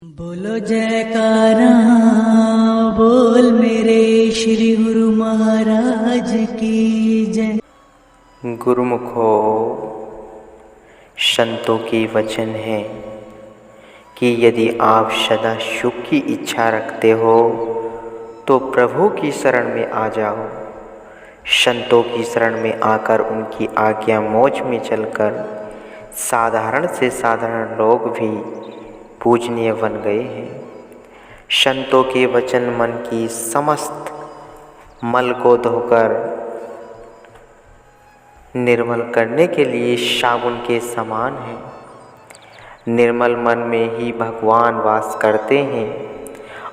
बोलो जयकारा बोल मेरे श्री गुरु महाराज की जय। गुरुमुखो संतों के वचन है कि यदि आप सदा सुख की इच्छा रखते हो तो प्रभु की शरण में आ जाओ। संतों की शरण में आकर उनकी आज्ञा मौज में चलकर साधारण से साधारण लोग भी पूजनीय बन गए हैं। संतों के वचन मन की समस्त मल को धोकर निर्मल करने के लिए साबुन के समान है। निर्मल मन में ही भगवान वास करते हैं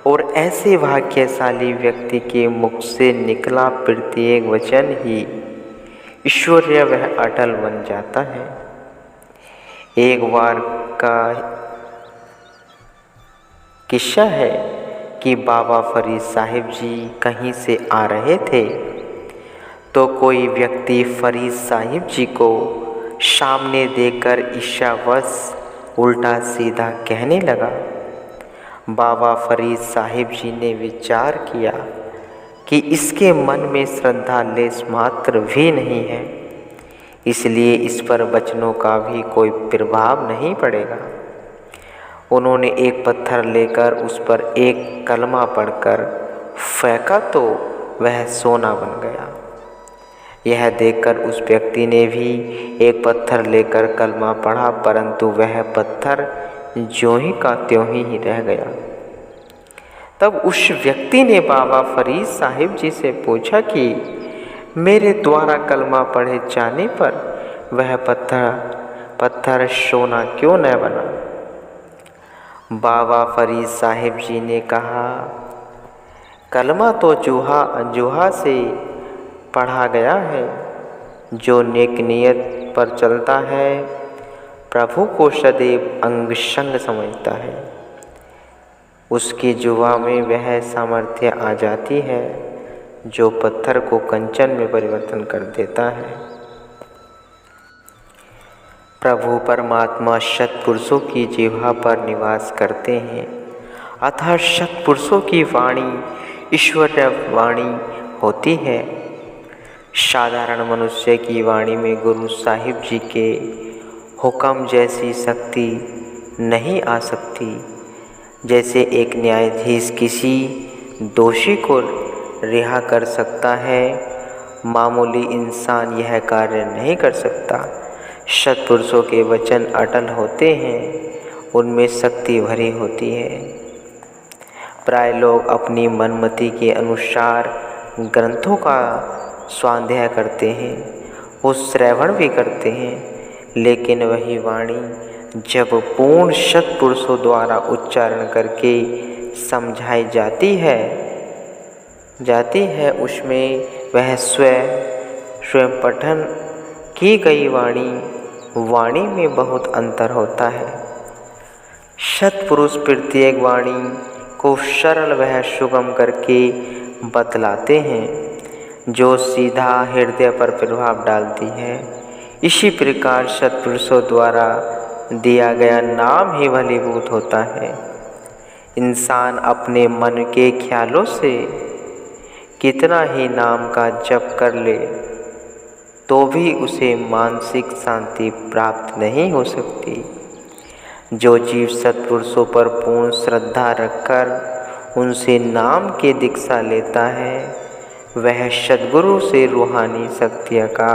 और ऐसे भाग्यशाली व्यक्ति के मुख से निकला प्रत्येक वचन ही ईश्वरीय वह अटल बन जाता है। एक बार का किस्सा है कि बाबा फरीद साहिब जी कहीं से आ रहे थे तो कोई व्यक्ति फरीद साहिब जी को सामने देखकर ईर्ष्यावश उल्टा सीधा कहने लगा। बाबा फरीद साहिब जी ने विचार किया कि इसके मन में श्रद्धा लेश मात्र भी नहीं है, इसलिए इस पर वचनों का भी कोई प्रभाव नहीं पड़ेगा। उन्होंने एक पत्थर लेकर उस पर एक कलमा पढ़कर फेंका तो वह सोना बन गया। यह देखकर उस व्यक्ति ने भी एक पत्थर लेकर कलमा पढ़ा, परंतु वह पत्थर ज्यों ही का त्यों ही रह गया। तब उस व्यक्ति ने बाबा फरीद साहिब जी से पूछा कि मेरे द्वारा कलमा पढ़े जाने पर वह पत्थर सोना क्यों न बना। बाबा फरीद साहिब जी ने कहा, कलमा तो जुहा से पढ़ा गया है। जो नेक नियत पर चलता है प्रभु को सदैव अंग संग समझता है, उसकी जुआ में वह सामर्थ्य आ जाती है जो पत्थर को कंचन में परिवर्तन कर देता है। प्रभु परमात्मा सत्पुरुषों की जिह्वा पर निवास करते हैं, अतः सत्पुरुषों की वाणी ईश्वरीय वाणी होती है। साधारण मनुष्य की वाणी में गुरु साहिब जी के हुक्म जैसी शक्ति नहीं आ सकती। जैसे एक न्यायाधीश किसी दोषी को रिहा कर सकता है, मामूली इंसान यह कार्य नहीं कर सकता। सत्पुरुषों के वचन अटल होते हैं, उनमें शक्ति भरी होती है। प्राय लोग अपनी मनमति के अनुसार ग्रंथों का स्वाध्याय करते हैं, वो श्रवण भी करते हैं, लेकिन वही वाणी जब पूर्ण सत्पुरुषों द्वारा उच्चारण करके समझाई जाती है उसमें वह स्वयं पठन की गई वाणी में बहुत अंतर होता है। सत्पुरुष प्रत्येक वाणी को सरल वह सुगम करके बतलाते हैं जो सीधा हृदय पर प्रभाव डालती है। इसी प्रकार सत्पुरुषों द्वारा दिया गया नाम ही भलीभूत होता है। इंसान अपने मन के ख्यालों से कितना ही नाम का जप कर ले तो भी उसे मानसिक शांति प्राप्त नहीं हो सकती। जो जीव सत्पुरुषों पर पूर्ण श्रद्धा रखकर उनसे नाम की दीक्षा लेता है वह सद्गुरु से रूहानी शक्तियों का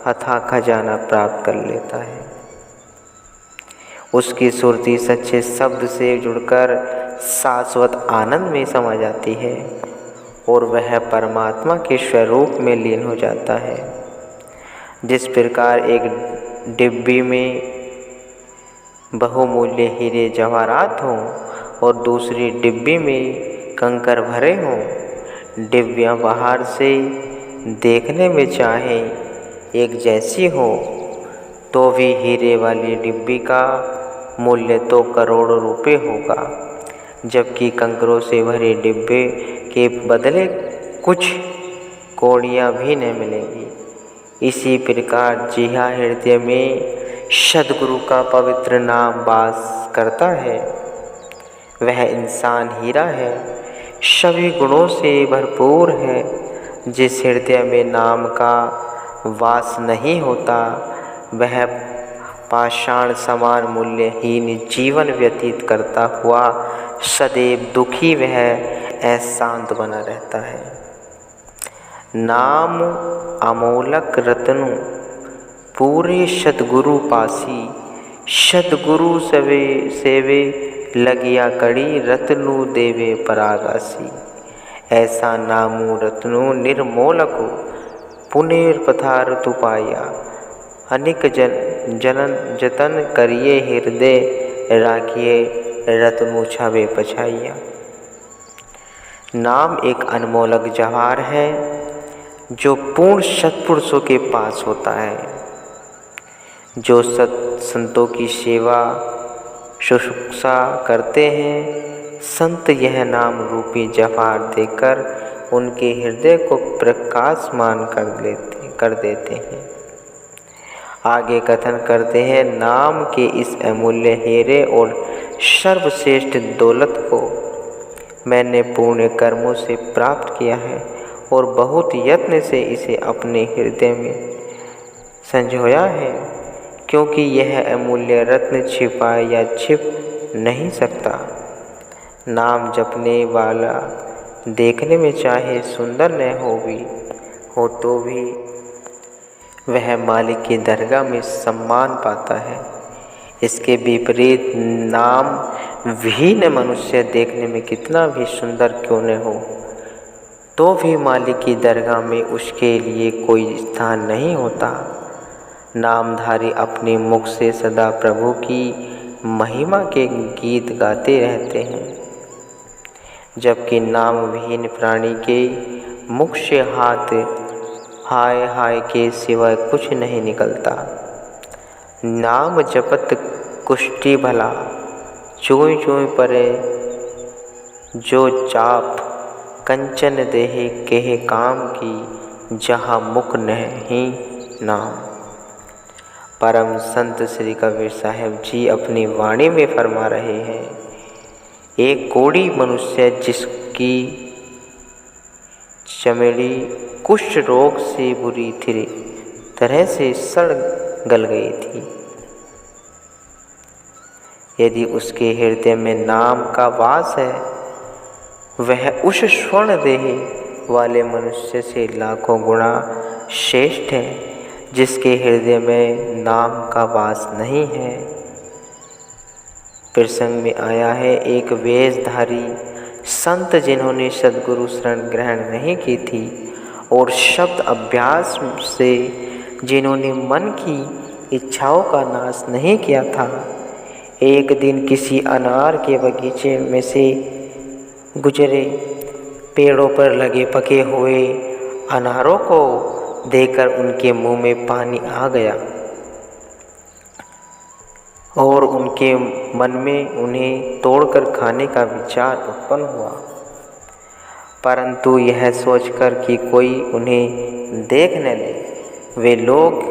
अथाह खजाना प्राप्त कर लेता है। उसकी सुरती सच्चे शब्द से जुड़कर शाश्वत आनंद में समा जाती है और वह परमात्मा के स्वरूप में लीन हो जाता है। जिस प्रकार एक डिब्बी में बहुमूल्य हीरे जवाहरात हों और दूसरी डिब्बी में कंकर भरे हों, डिब्बियाँ बाहर से देखने में चाहे एक जैसी हो तो भी हीरे वाली डिब्बी का मूल्य तो करोड़ों रुपए होगा, जबकि कंकरों से भरे डिब्बे के बदले कुछ कौड़ियाँ भी न मिलेंगी। इसी प्रकार जिहा हृदय में सद्गुरु का पवित्र नाम वास करता है वह इंसान हीरा है, सभी गुणों से भरपूर है। जिस हृदय में नाम का वास नहीं होता, वह पाषाण समान मूल्यहीन जीवन व्यतीत करता हुआ सदैव दुखी वह अशांत बना रहता है। नाम अमोलक रत्नु पूरे सतगुरु पासी, सतगुरु सेवे लगिया कड़ी, रत्नु देवे परागासी। ऐसा नामु रत्नु निर्मोलको पुनर्पथारतु पाया, अनिक जतन करिए हृदय राखिए, रत्नु छावे पछाइया। नाम एक अनमोलक जवाहर है जो पूर्ण सत्पुरुषों के पास होता है। जो संतों की सेवा शुश्रूषा करते हैं, संत यह नाम रूपी जवाहर देकर उनके हृदय को प्रकाशमान कर देते हैं। आगे कथन करते हैं, नाम के इस अमूल्य हीरे और सर्वश्रेष्ठ दौलत को मैंने पूर्ण कर्मों से प्राप्त किया है और बहुत यत्न से इसे अपने हृदय में संजोया है, क्योंकि यह अमूल्य रत्न छिपा या छिप नहीं सकता। नाम जपने वाला देखने में चाहे सुंदर न हो तो भी वह मालिक की दरगाह में सम्मान पाता है। इसके विपरीत नाम विहीन मनुष्य देखने में कितना भी सुंदर क्यों न हो, तो भी मालिक की दरगाह में उसके लिए कोई स्थान नहीं होता। नामधारी अपने मुख से सदा प्रभु की महिमा के गीत गाते रहते हैं, जबकि नाम विहीन प्राणी के मुख से हाय हाय के सिवाय कुछ नहीं निकलता। नाम जपत कुष्ठी भला, चोय चोय परे जो चाप, कंचन देहे केहे काम की, जहाँ मुख नहीं नाम। परम संत श्री कबीर साहब जी अपनी वाणी में फरमा रहे हैं, एक कोढ़ी मनुष्य जिसकी चमड़ी कुष्ठ रोग से बुरी तरह से सड़ गल गई थी, यदि उसके हृदय में नाम का वास है, वह उस स्वर्ण देह वाले मनुष्य से लाखों गुना श्रेष्ठ है जिसके हृदय में नाम का वास नहीं है। प्रसंग में आया है, एक वेशधारी संत जिन्होंने सद्गुरु शरण ग्रहण नहीं की थी और शब्द अभ्यास से जिन्होंने मन की इच्छाओं का नाश नहीं किया था, एक दिन किसी अनार के बगीचे में से गुजरे। पेड़ों पर लगे पके हुए अनारों को देखकर उनके मुंह में पानी आ गया और उनके मन में उन्हें तोड़कर खाने का विचार उत्पन्न हुआ, परंतु यह सोचकर कि कोई उन्हें देख न ले, वे लोग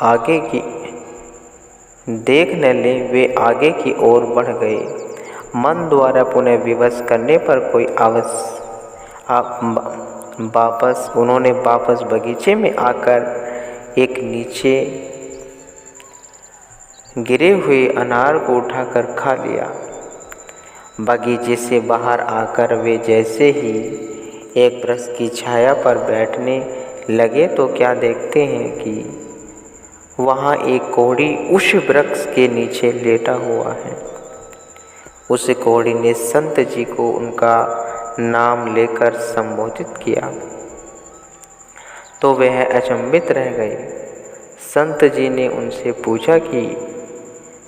आगे आगे की ओर बढ़ गए। मन द्वारा पुनः विवश करने पर कोई उन्होंने वापस बगीचे में आकर एक नीचे गिरे हुए अनार को उठाकर खा लिया। बगीचे से बाहर आकर वे जैसे ही एक वृक्ष की छाया पर बैठने लगे तो क्या देखते हैं कि वहाँ एक कोढ़ी उस वृक्ष के नीचे लेटा हुआ है। उस कोढ़ी ने संत जी को उनका नाम लेकर संबोधित किया तो वह अचंभित रह गए। संत जी ने उनसे पूछा कि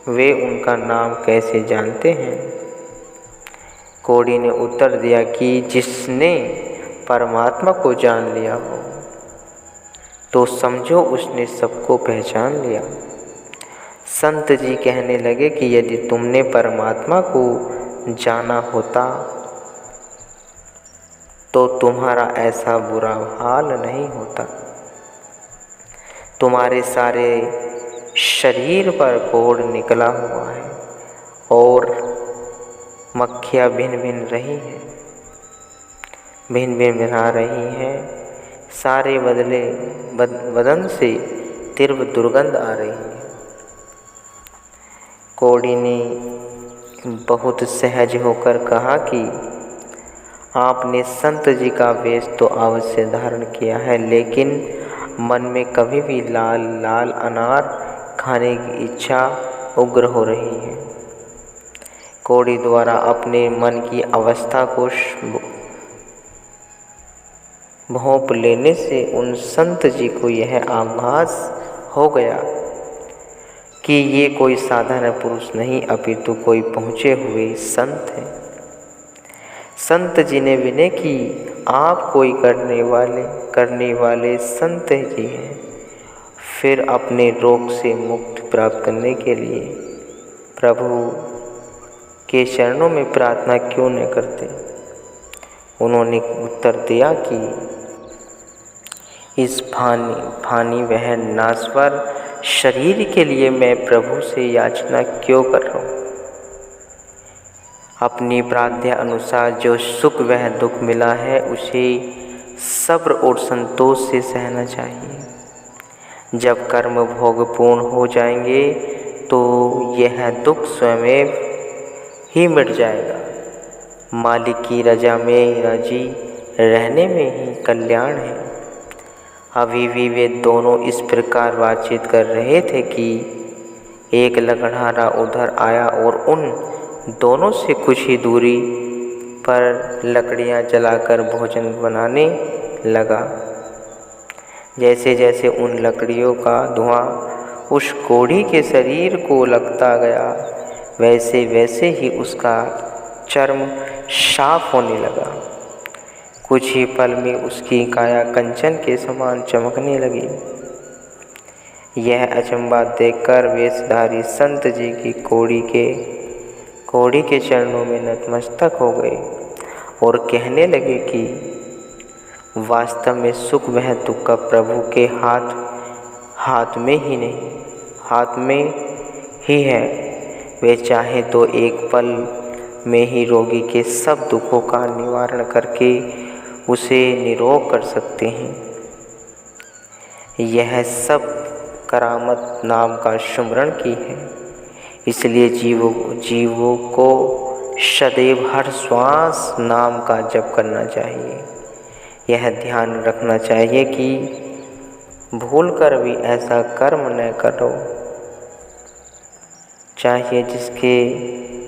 वे उनका नाम कैसे जानते हैं। कोढ़ी ने उत्तर दिया कि जिसने परमात्मा को जान लिया हो तो समझो उसने सबको पहचान लिया। संत जी कहने लगे कि यदि तुमने परमात्मा को जाना होता तो तुम्हारा ऐसा बुरा हाल नहीं होता। तुम्हारे सारे शरीर पर कोढ़ निकला हुआ है और मक्खियाँ भिन भिन रही हैं, भिन भिन भिना रही हैं। सारे बदन से तीव्र दुर्गंध आ रही है। कोड़ी ने बहुत सहज होकर कहा कि आपने संत जी का वेश तो अवश्य धारण किया है, लेकिन मन में कभी भी लाल लाल अनार खाने की इच्छा उग्र हो रही है। कोड़ी द्वारा अपने मन की अवस्था को भोंप लेने से उन संत जी को यह आभास हो गया कि ये कोई साधारण पुरुष नहीं अपितु कोई पहुँचे हुए संत हैं। संत जी ने विनय की, आप कोई करने वाले संत जी हैं, फिर अपने रोग से मुक्ति प्राप्त करने के लिए प्रभु के चरणों में प्रार्थना क्यों न करते। उन्होंने उत्तर दिया कि इस फानी वह नाश्वर शरीर के लिए मैं प्रभु से याचना क्यों कर रहा हूँ। अपनी प्रार्थना अनुसार जो सुख वह दुख मिला है उसे सब्र और संतोष से सहना चाहिए। जब कर्म भोग पूर्ण हो जाएंगे तो यह दुख स्वयं ही मिट जाएगा। मालिक की रजा में राजी रहने में ही कल्याण है। अभी भी वे दोनों इस प्रकार बातचीत कर रहे थे कि एक लकड़हारा उधर आया और उन दोनों से कुछ ही दूरी पर लकड़ियां जलाकर भोजन बनाने लगा। जैसे जैसे उन लकड़ियों का धुआं उस कोढ़ी के शरीर को लगता गया, वैसे वैसे ही उसका चर्म साफ होने लगा। कुछ ही पल में उसकी काया कंचन के समान चमकने लगी। यह अचंबा देखकर वेशधारी संत जी की कोढ़ी के चरणों में नतमस्तक हो गए और कहने लगे कि वास्तव में सुख वह दुख का प्रभु के हाथ में ही है। वे चाहे तो एक पल में ही रोगी के सब दुखों का निवारण करके उसे निरोग कर सकते हैं। यह सब करामत नाम का सुमरण की है। इसलिए जीवों को सदैव हर श्वास नाम का जप करना चाहिए। यह ध्यान रखना चाहिए कि भूलकर भी ऐसा कर्म न करो चाहिए जिसके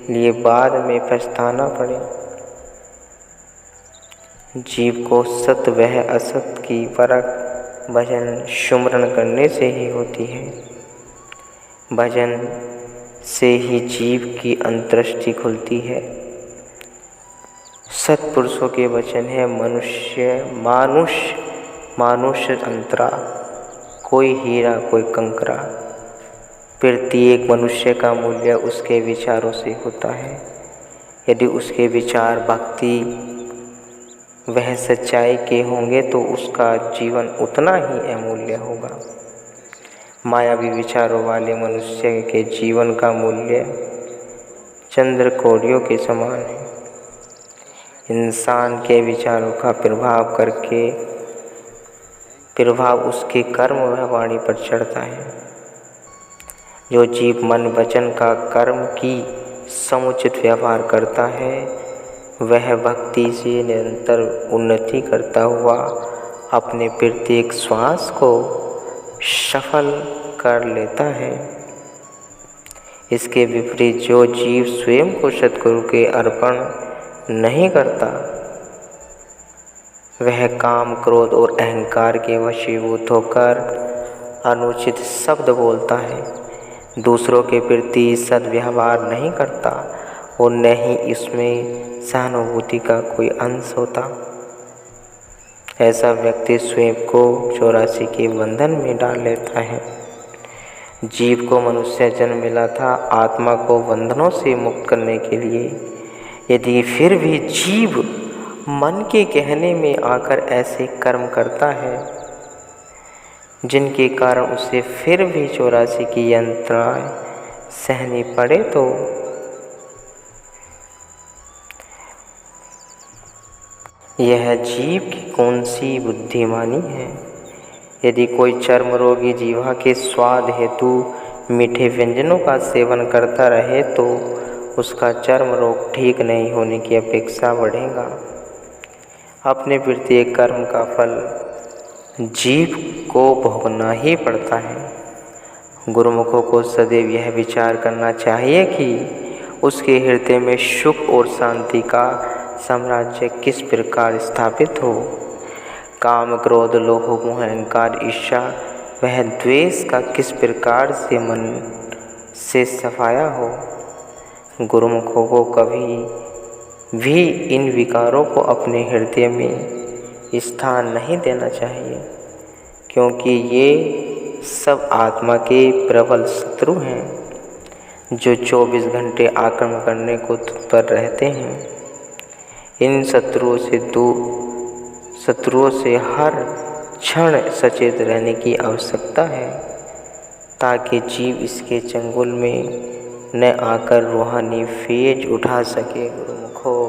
लिए बाद में पछताना पड़े। जीव को सत वह असत की परख भजन सुमरण करने से ही होती है। भजन से ही जीव की अंतर्दृष्टि खुलती है। सत्पुरुषों के वचन है, मानुष्य अंतरा, कोई हीरा कोई कंकरा। प्रत्येक मनुष्य का मूल्य उसके विचारों से होता है। यदि उसके विचार भक्ति वह सच्चाई के होंगे तो उसका जीवन उतना ही अमूल्य होगा। मायावी विचारों वाले मनुष्य के जीवन का मूल्य चंद्र कोड़ियों के समान है। इंसान के विचारों का प्रभाव उसके कर्म व वाणी पर चढ़ता है। जो जीव मन वचन का कर्म की समुचित व्यवहार करता है वह भक्ति से निरंतर उन्नति करता हुआ अपने प्रत्येक श्वास को सफल कर लेता है। इसके विपरीत जो जीव स्वयं को सद्गुरु के अर्पण नहीं करता वह काम क्रोध और अहंकार के वशीभूत होकर अनुचित शब्द बोलता है, दूसरों के प्रति सद्व्यवहार नहीं करता और न ही इसमें सहानुभूति का कोई अंश होता। ऐसा व्यक्ति स्वयं को 84 के बंधन में डाल लेता है। जीव को मनुष्य जन्म मिला था आत्मा को बंधनों से मुक्त करने के लिए। यदि फिर भी जीव मन के कहने में आकर ऐसे कर्म करता है जिनके कारण उसे फिर भी 84 की यंत्रणाएं सहनी पड़े तो यह जीव की कौन सी बुद्धिमानी है। यदि कोई चर्म रोगी जीवा के स्वाद हेतु मीठे व्यंजनों का सेवन करता रहे तो उसका चर्म रोग ठीक नहीं होने की अपेक्षा बढ़ेगा। अपने प्रत्येक कर्म का फल जीव को भोगना ही पड़ता है। गुरुमुखों को सदैव यह विचार करना चाहिए कि उसके हृदय में सुख और शांति का साम्राज्य किस प्रकार स्थापित हो। काम, क्रोध, लोभ, मोह, अहंकार, ईर्ष्या वह द्वेष का किस प्रकार से मन से सफाया हो। गुरुमुखों को कभी भी इन विकारों को अपने हृदय में स्थान नहीं देना चाहिए, क्योंकि ये सब आत्मा के प्रबल शत्रु हैं जो 24 घंटे आक्रमण करने को तत्पर रहते हैं। इन शत्रुओं से हर क्षण सचेत रहने की आवश्यकता है, ताकि जीव इसके चंगुल में न आकर रूहानी फेज उठा सके। गुरुमुखों।